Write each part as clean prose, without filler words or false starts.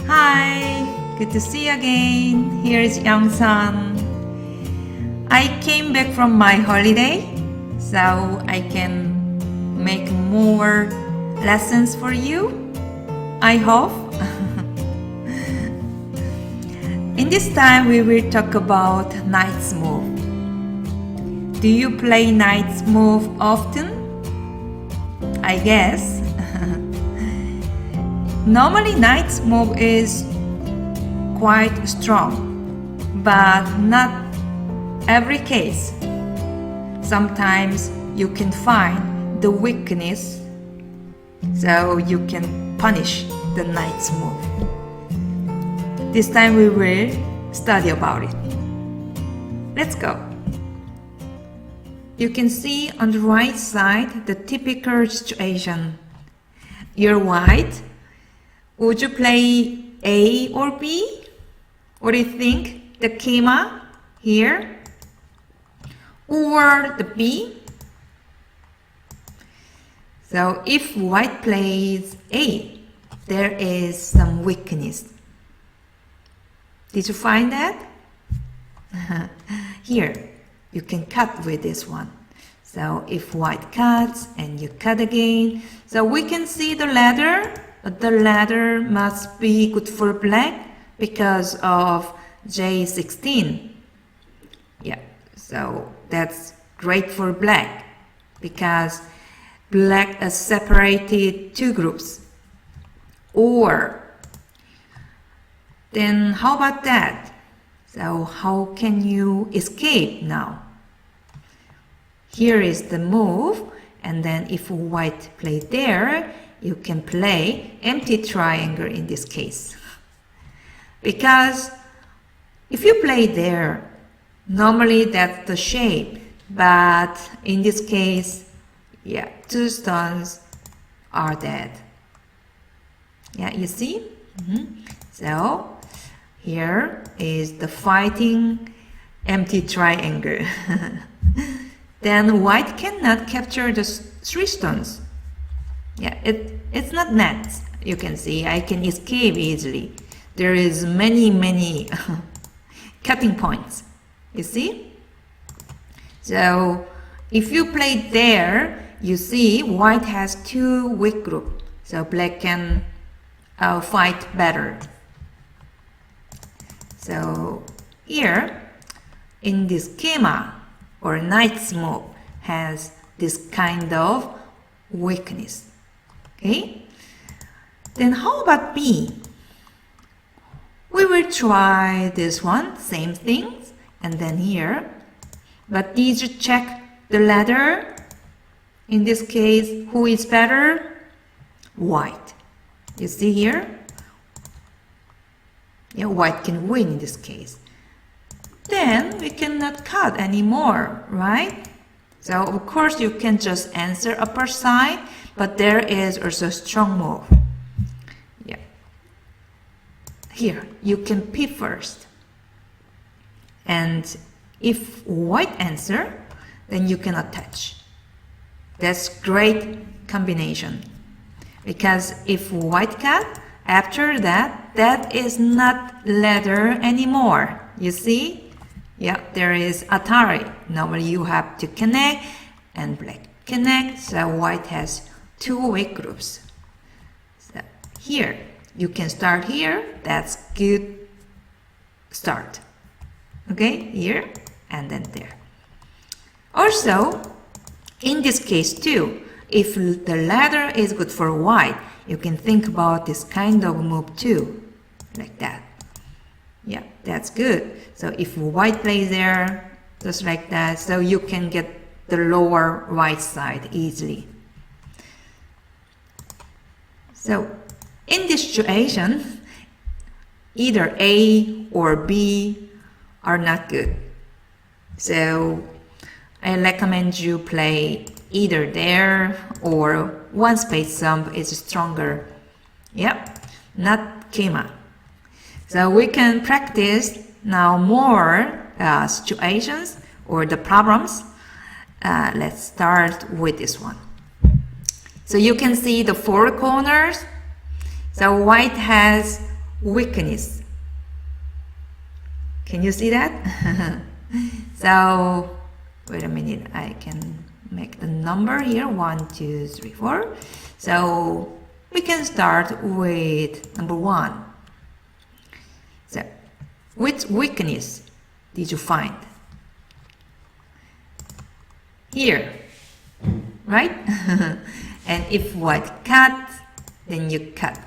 Hi, good to see you again. Here's Young-san. I came back from my holiday, so I can make more lessons for you, I hope. In this time, we will talk about knight's move. Do you play knight's move often? I guess. Normally, knight's move is quite strong, but not every case. Sometimes you can find the weakness, so you can punish the knight's move. This time we will study about it. Let's go. You can see on the right side the typical situation. You're white. Would you play A or B? What do you think? The Keima here? Or the B? So if white plays A, there is some weakness. Did you find that? Here, you can cut with this one. So if white cuts and you cut again, so we can see the ladder. The ladder must be good for black because of J16. Yeah, so that's great for black because black is separated two groups. Or then how about that? So how can you escape now? Here is the move, and then if white play there, you can play empty triangle in this case. Because if you play there, normally that's the shape, but in this case, yeah, two stones are dead. Yeah, you see? So here is the fighting empty triangle. Then white cannot capture the three stones. Yeah, it's not net. You can see I can escape easily. There is many cutting points. You see? So if you play there, you see white has two weak groups. So black can fight better. So here in this Keima or knight's move has this kind of weakness. Okay, then how about B? We will try this one, same things, and then here. But did you check the ladder? In this case, who is better? White. You see here? Yeah, white can win in this case. Then we cannot cut anymore, right? So of course you can just answer upper side, but there is also a strong move. Yeah. Here, you can P first. And if white answer, then you cannot touch. That's great combination. Because if white cut, after that, that is not ladder anymore. You see? Yeah, there is Atari. Normally you have to connect and black connect. So white has two weak groups. So here, you can start here. That's good start. Okay, here and then there. Also, in this case too, if the ladder is good for white, you can think about this kind of move too, like that. Yeah, that's good. So if white plays there, just like that, so you can get the lower right side easily. So in this situation, either A or B are not good. So I recommend you play either there or one space jump is stronger. Yep, not Keima. So we can practice now more situations or the problems. Let's start with this one. So you can see the four corners. So white has weakness. Can you see that? So, wait a minute, I can make the number here, 1, 2, 3, 4. So, we can start with number 1. So, which weakness did you find? Here, right? And if white cut, then you cut.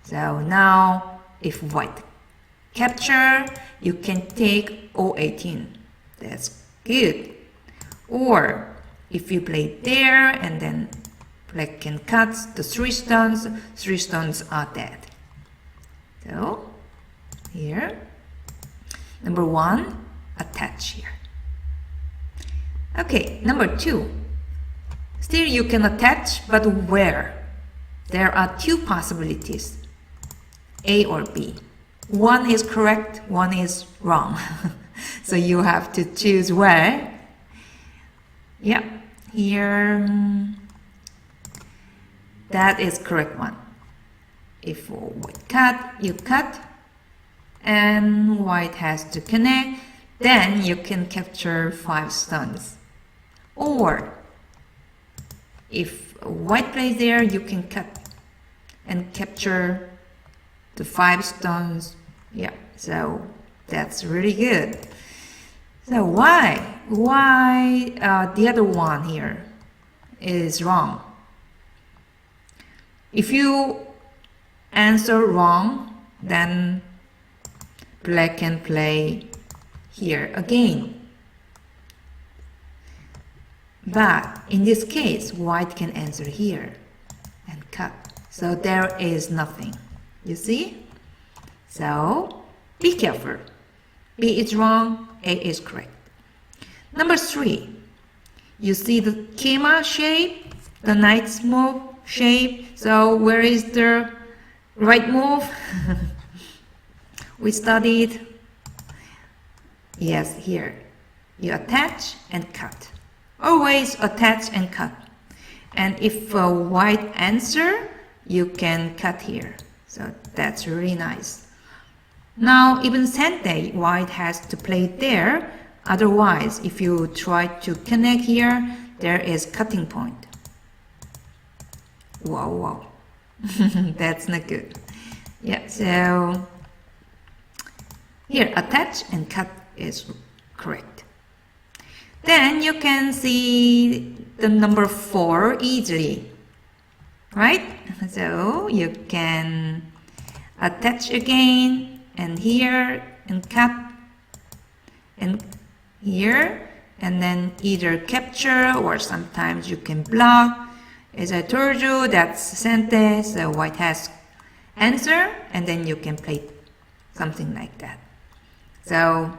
So now, if white capture, you can take 018. That's good. Or if you play there and then black can cut the 3 stones are dead. So here, number 1, attach here. Okay, number 2. Still you can attach, but where? There are 2 possibilities, A or B. One is correct, one is wrong. So you have to choose where. Yeah, here, that is correct one. If white cut, you cut, and white has to connect, then you can capture 5 stones. Or if white plays there, you can cut and capture the 5 stones. Yeah, so that's really good. So why the other one here is wrong? If you answer wrong, then black can play here again. But in this case, white can answer here and cut. So there is nothing. You see? So be careful. B is wrong, A is correct. Number 3, you see the Keima shape, the knight's move shape. So where is the right move? We studied. Yes, here. You attach and cut. Always attach and cut. And if a white answer, you can cut here. So that's really nice. Now even Sente, white has to play there. Otherwise, if you try to connect here, there is cutting point. Wow. That's not good. Yeah, so here attach and cut is correct. Then you can see the number 4 easily, right? So you can attach again and here and cut and here, and then either capture or sometimes you can block. As I told you, that's Sente, so white has answer and then you can play something like that. So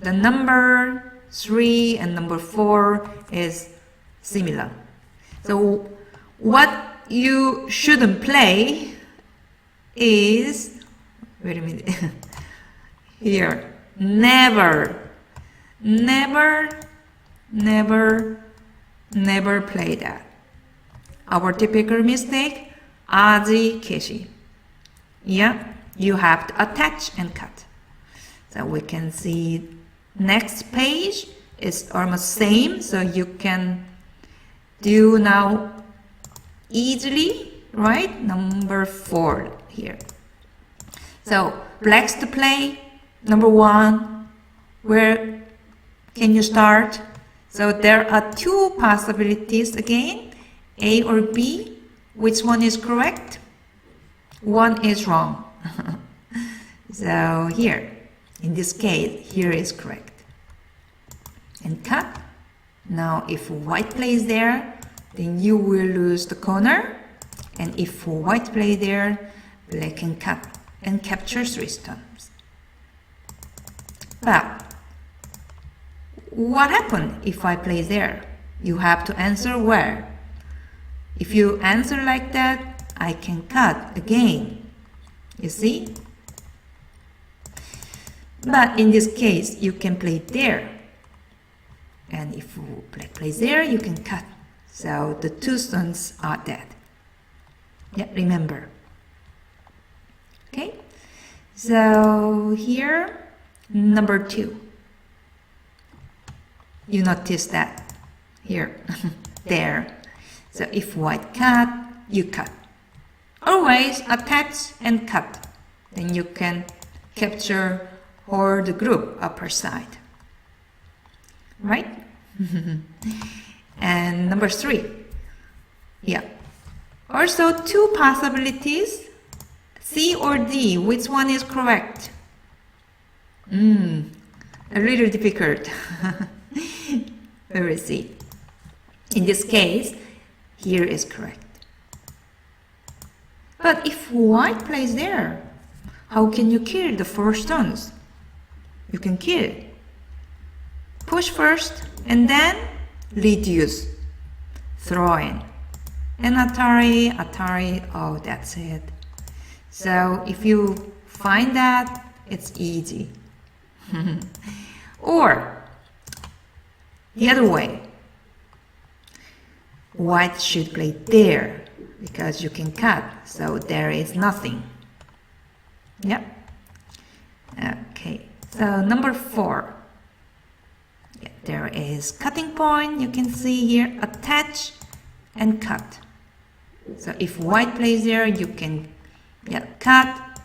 the number 3 and number 4 is similar. So what you shouldn't play is, wait a minute, here, never play that. Our typical mistake, 아지 캐시. Yeah, you have to attach and cut. So we can see next page is almost same, so you can do now easily, right? Number 4 here. So blacks to play, number 1, where can you start? So there are 2 possibilities again, A or B. Which one is correct? One is wrong. So here, in this case, here is correct. And cut. Now if white plays there, then you will lose the corner. And if white plays there, black can cut and capture 3 stones. But what happened if I play there? You have to answer where. If you answer like that, I can cut again. You see? But in this case, you can play there. And if black plays there, you can cut. So the 2 stones are dead. Yeah, remember. Okay? So here, number 2. You notice that here, there. So if white cut, you cut. Always attach and cut. Then you can capture all the group upper side. Right? And number 3. Yeah. Also 2 possibilities. C or D, which one is correct? A little difficult. We will see. In this case, here is correct. But if white plays there, how can you kill the 4 stones? You can kill. Push first and then reduce. Throw in. And Atari, oh, that's it. So if you find that, it's easy. Or the other way. White should play there because you can cut, so there is nothing. Yep. Okay, so number 4. Yeah, there is cutting point. You can see here, attach and cut. So if white plays there, you can cut.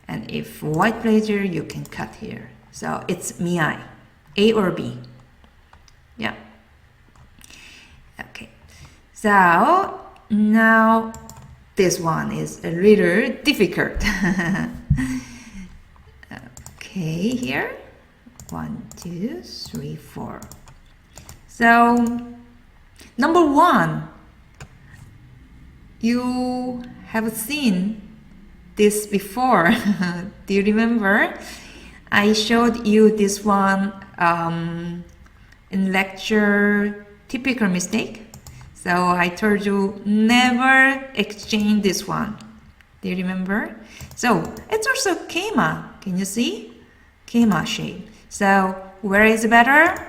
And if white plays there, you can cut here. So it's miai, A or B. Yeah. Okay. So now this one is a little difficult. Okay, here 1, 2, 3, 4. So number 1, you have seen this before. Do you remember? I showed you this one in lecture, typical mistake. So I told you never exchange this one. Do you remember? So it's also Keima. Can you see? Keima shape. So where is better?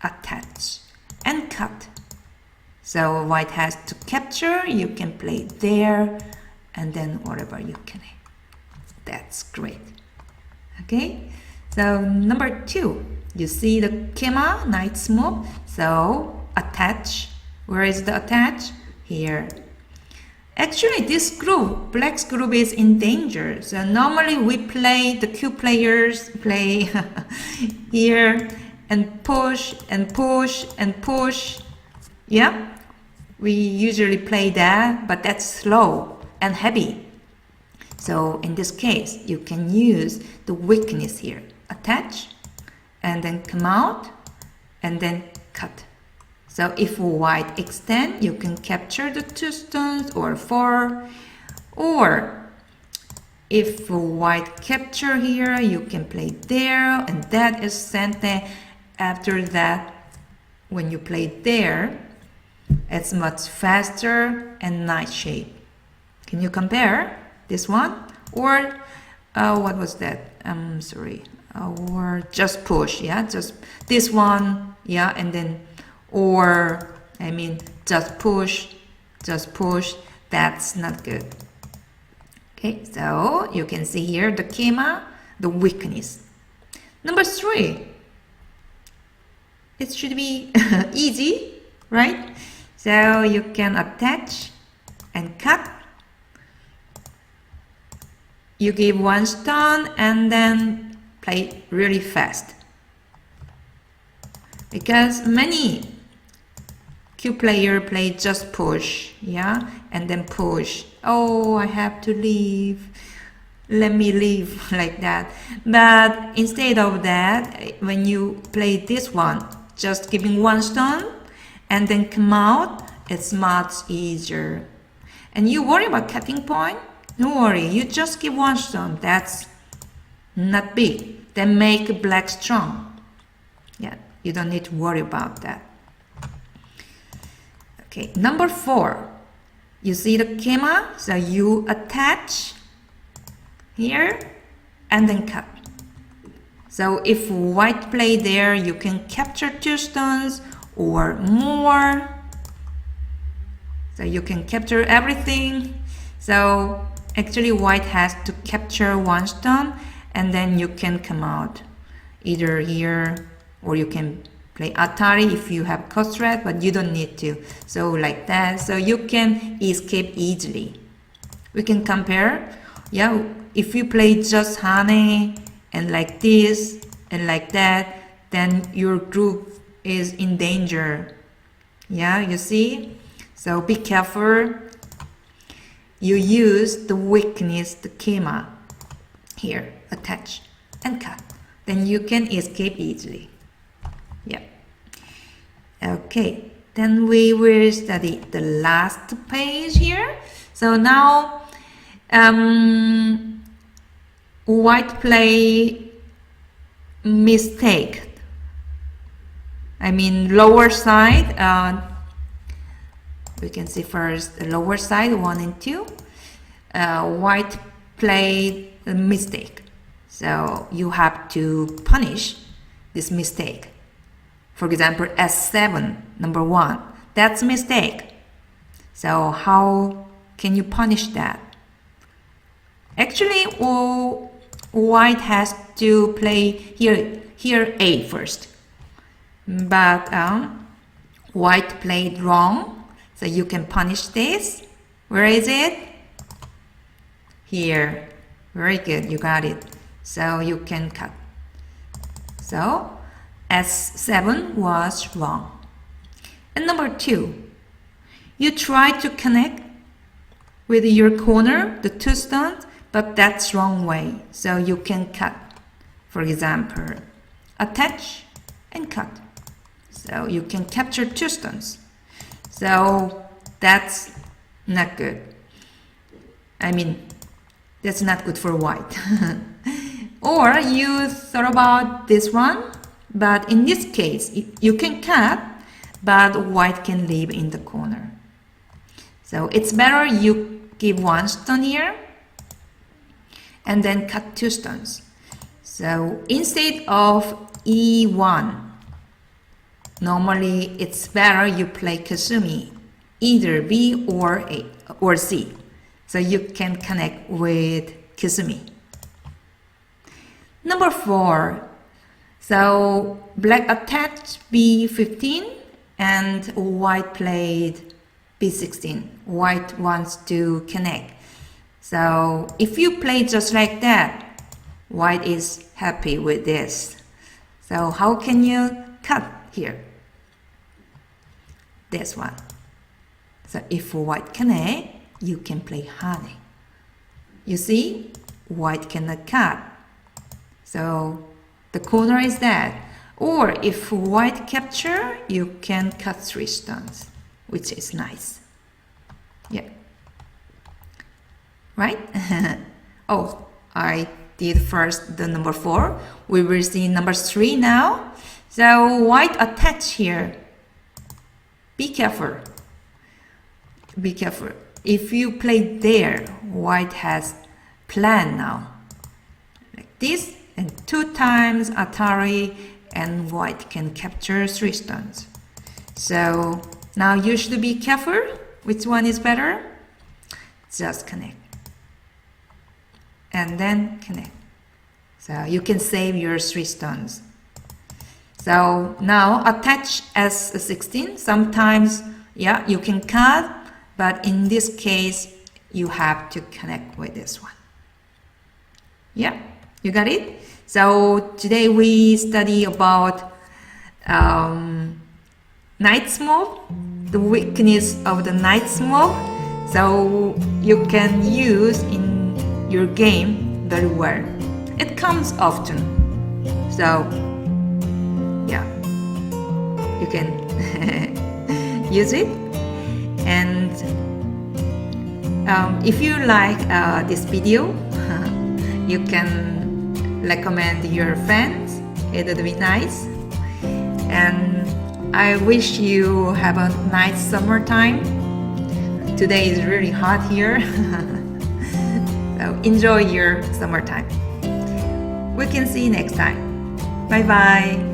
Attach and cut. So white has to capture. You can play there and then whatever you can. That's great. Okay. So number 2. You see the Keima, knight's move. So attach. Where is the attach? Here. Actually, this group, black's group, is in danger. So normally we play, the Q players play here and push and push and push. Yeah, we usually play that, but that's slow and heavy. So in this case, you can use the weakness here. Attach and then come out and then cut. So if white extend, you can capture the 2 stones or 4. Or if white capture here, you can play there, and that is sente. After that, when you play there, it's much faster and nice shape. Can you compare this one? Or what was that? I'm sorry. Or just push, yeah, just this one, yeah, and then. Or, I mean, just push, that's not good. Okay, so you can see here the Keima, the weakness. Number 3, it should be easy, right? So you can attach and cut. You give 1 stone and then play really fast. Because many Q player play just push, yeah, and then push. Oh, I have to leave. Let me leave like that. But instead of that, when you play this one, just giving 1 stone and then come out, it's much easier. And you worry about cutting point? No worry, you just give 1 stone. That's not big. Then make black strong. Yeah, you don't need to worry about that. Okay, number 4, you see the Keima, so you attach here and then cut. So if white play there, you can capture 2 stones or more. So you can capture everything. So actually white has to capture 1 stone and then you can come out either here, or you can play Atari if you have cross-thread, but you don't need to. So like that, so you can escape easily. We can compare. Yeah, if you play just Hane and like this and like that, then your group is in danger. Yeah, you see? So be careful. You use the weakness, the Keima here, attach and cut. Then you can escape easily. Yeah. Okay, then we will study the last page here. So now white play mistake. I mean lower side. We can see first the lower side 1 and 2. White played a mistake. So you have to punish this mistake. For example, S7, number 1. That's a mistake. So how can you punish that? Actually, white has to play here A first. But white played wrong. So you can punish this. Where is it? Here. Very good, you got it. So you can cut. So S7 was wrong. And number 2, you try to connect with your corner, the 2 stones, but that's wrong way. So you can cut. For example, attach and cut. So you can capture 2 stones. So that's not good. I mean, that's not good for white. Or you thought about this one, but in this case, you can cut, but white can live in the corner. So it's better you give 1 stone here, and then cut 2 stones. So instead of E1, normally it's better you play Kasumi, either B or A or C. So you can connect with Kasumi. Number 4. So black attached B15 and white played B16. White wants to connect. So if you play just like that, white is happy with this. So how can you cut here? This one. So if white connect, you can play Hane. You see, white cannot cut. So the corner is that. Or if white capture, you can cut 3 stones, which is nice. Yeah. Right? Oh, I did first the number 4. We will see number 3 now. So white attach here. Be careful. Be careful. If you play there, white has plan now. Like this, and 2 times Atari, and white can capture 3 stones. So now you should be careful. Which one is better? Just connect. And then connect. So you can save your 3 stones. So now attach S16. Sometimes, yeah, you can cut, but in this case, you have to connect with this one. Yeah, you got it? So today we study about knight's move, the weakness of the knight's move. So you can use in your game very well. It comes often. So yeah, you can use it. And if you like this video, you can recommend your friends. It would be nice. And I wish you have a nice summertime. Today is really hot here. So enjoy your summertime. We can see you next time. Bye bye.